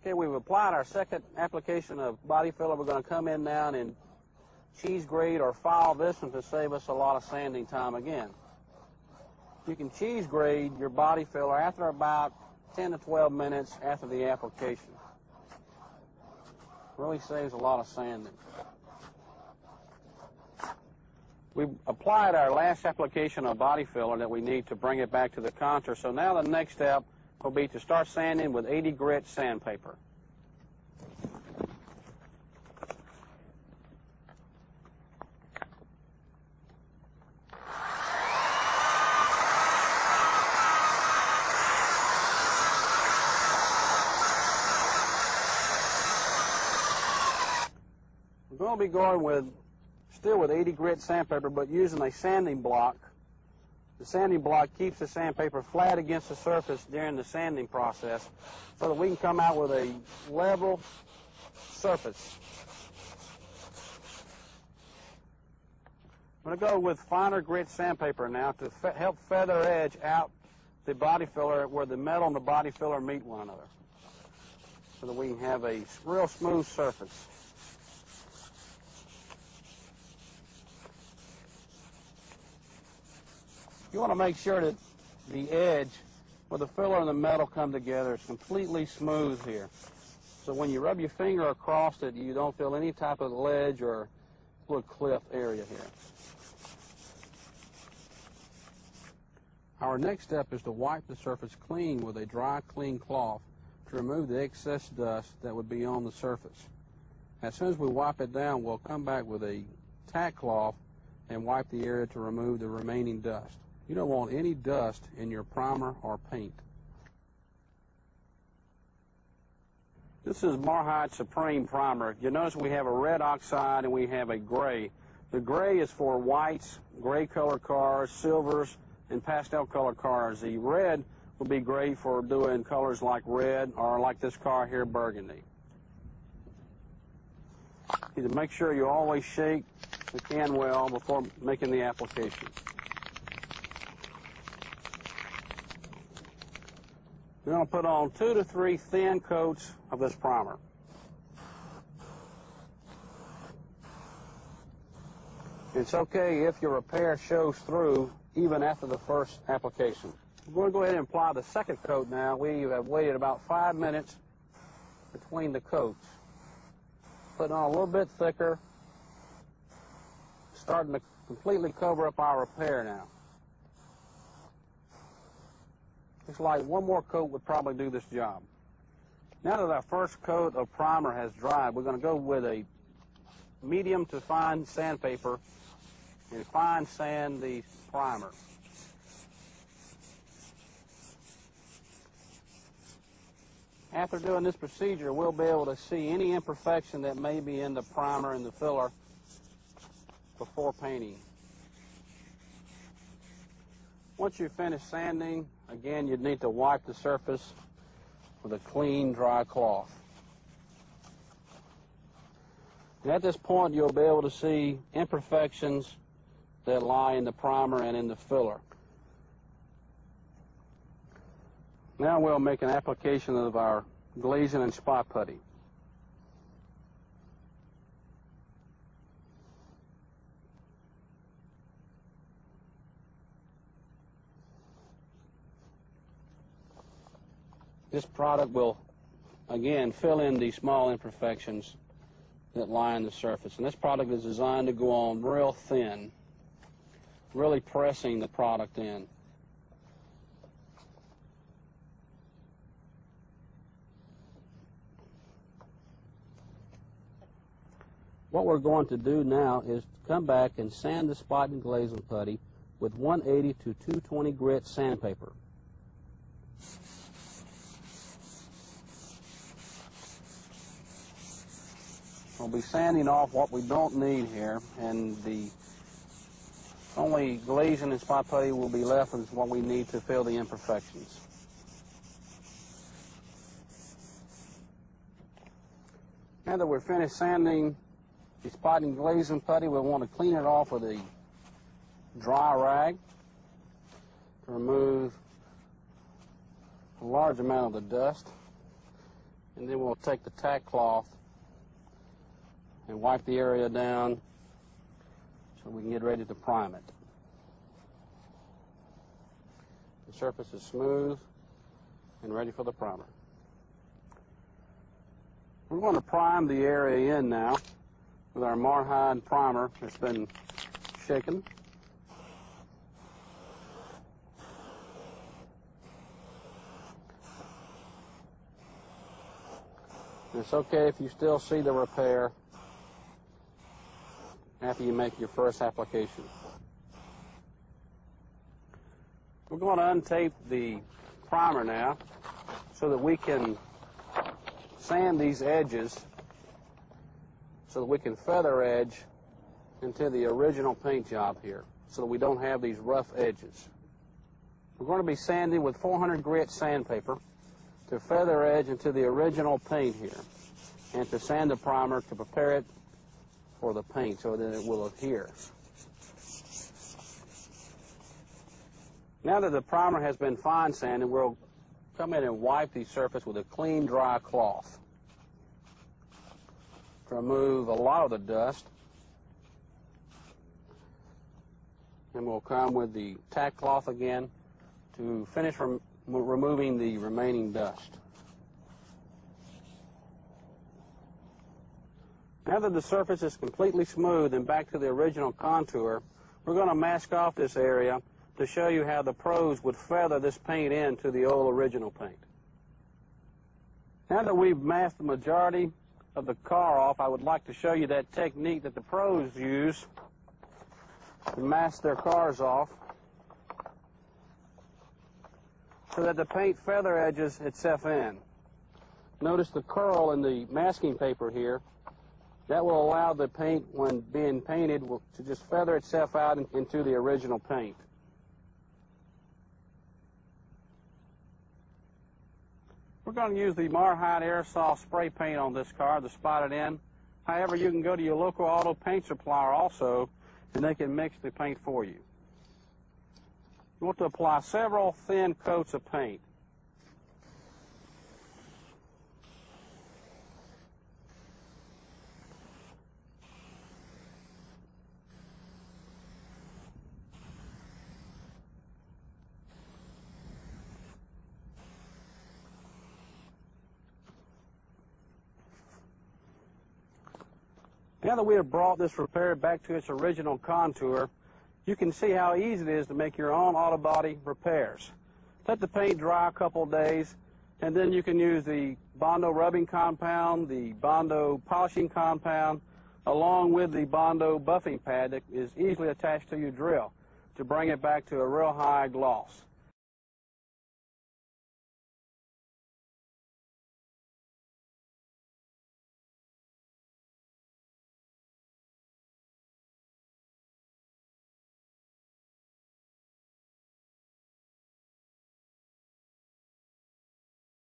Okay, we've applied our second application of body filler. We're going to come in now and cheese grade or file this one to save us a lot of sanding time again. You can cheese grade your body filler after about 10 to 12 minutes after the application. Really saves a lot of sanding. We've applied our last application of body filler that we need to bring it back to the contour. So now the next step will be to start sanding with 80 grit sandpaper. We're going to be going still with 80 grit sandpaper, but using a sanding block. The sanding block keeps the sandpaper flat against the surface during the sanding process so that we can come out with a level surface. I'm going to go with finer grit sandpaper now to help feather edge out the body filler where the metal and the body filler meet one another so that we can have a real smooth surface. You want to make sure that the edge where the filler and the metal come together is completely smooth here. So when you rub your finger across it, you don't feel any type of ledge or little cliff area here. Our next step is to wipe the surface clean with a dry, clean cloth to remove the excess dust that would be on the surface. As soon as we wipe it down, we'll come back with a tack cloth and wipe the area to remove the remaining dust. You don't want any dust in your primer or paint. This is Marhide Supreme Primer. You notice we have a red oxide and we have a gray. The gray is for whites, gray color cars, silvers, and pastel color cars. The red will be great for doing colors like red or like this car here, burgundy. You need to make sure you always shake the can well before making the application. We're going to put on 2 to 3 thin coats of this primer. It's okay if your repair shows through even after the first application. We're going to go ahead and apply the second coat now. We have waited about 5 minutes between the coats. Putting on a little bit thicker, starting to completely cover up our repair now. It's like one more coat would probably do this job. Now that our first coat of primer has dried, we're going to go with a medium to fine sandpaper and fine sand the primer. After doing this procedure, we'll be able to see any imperfection that may be in the primer and the filler before painting. Once you finish sanding, again, you'd need to wipe the surface with a clean, dry cloth. And at this point, you'll be able to see imperfections that lie in the primer and in the filler. Now we'll make an application of our glazing and spot putty. This product will, again, fill in the small imperfections that lie on the surface. And this product is designed to go on real thin, really pressing the product in. What we're going to do now is come back and sand the spot and glazing putty with 180 to 220 grit sandpaper. We'll be sanding off what we don't need here, and the only glazing and spot putty will be left is what we need to fill the imperfections. Now that we're finished sanding the spot and glazing putty, we'll want to clean it off with a dry rag to remove a large amount of the dust. And then we'll take the tack cloth and wipe the area down so we can get ready to prime it. The surface is smooth and ready for the primer. We're going to prime the area in now with our Marhide primer that's been shaken. And it's okay if you still see the repair after you make your first application. We're going to untape the primer now so that we can sand these edges so that we can feather edge into the original paint job here so that we don't have these rough edges. We're going to be sanding with 400 grit sandpaper to feather edge into the original paint here and to sand the primer to prepare it for the paint so that it will adhere. Now that the primer has been fine sanded, we'll come in and wipe the surface with a clean, dry cloth to remove a lot of the dust. And we'll come with the tack cloth again to finish removing the remaining dust. Now that the surface is completely smooth and back to the original contour, we're going to mask off this area to show you how the pros would feather this paint into the old original paint. Now that we've masked the majority of the car off, I would like to show you that technique that the pros use to mask their cars off so that the paint feather edges itself in. Notice the curl in the masking paper here. That will allow the paint, when being painted, to just feather itself out into the original paint. We're going to use the Marhide aerosol spray paint on this car to spot it in. However, you can go to your local auto paint supplier also, and they can mix the paint for you. You want to apply several thin coats of paint. Now that we have brought this repair back to its original contour, you can see how easy it is to make your own auto body repairs. Let the paint dry a couple of days, and then you can use the Bondo rubbing compound, the Bondo polishing compound, along with the Bondo buffing pad that is easily attached to your drill to bring it back to a real high gloss.